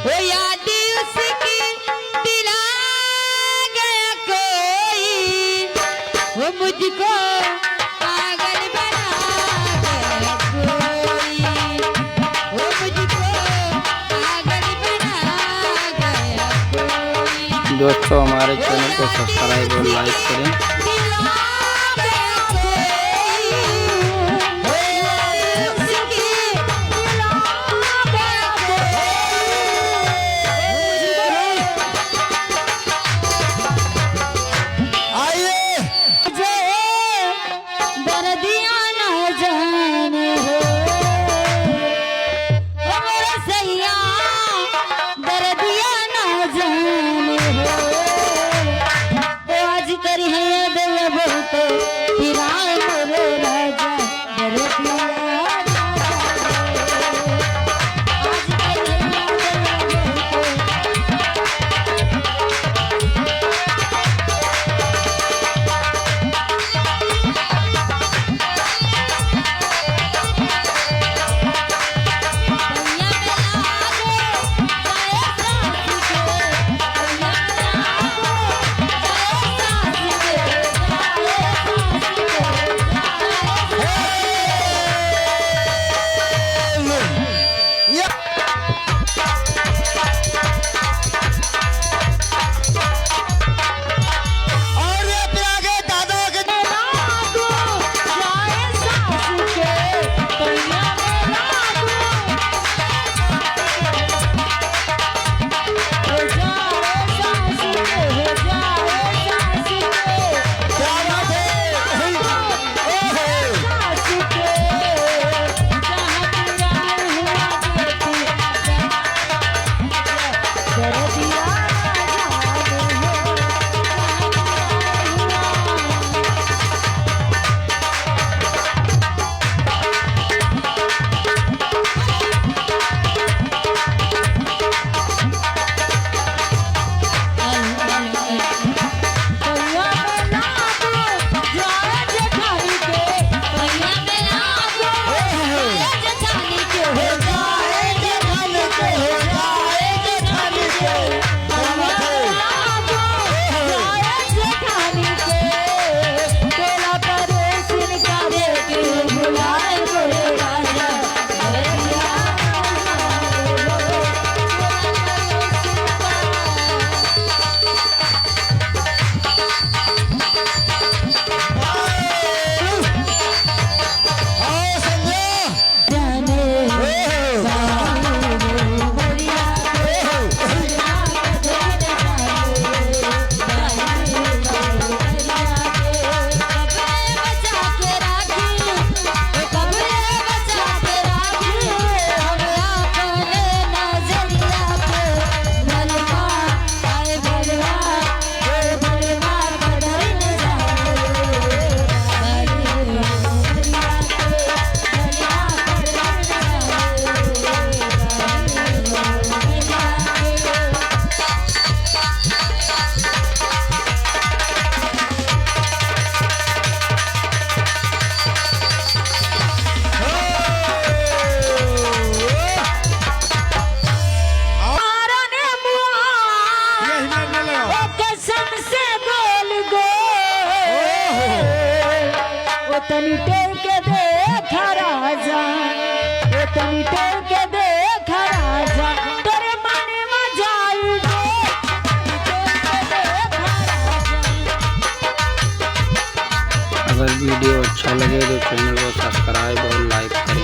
वो याद उसकी दिला गया कोई, वो मुझको पागल बना गया कोई, वो मुझको पागल बना गया कोई। दोस्तों हमारे चैनल को सब्सक्राइब और लाइक करें। तनी टेक के देखा राजा, ओ तनी टेक के देखा राजा, तेरे मन में जाई अगर वीडियो अच्छा लगे तो चैनल को सब्सक्राइब और लाइक करें।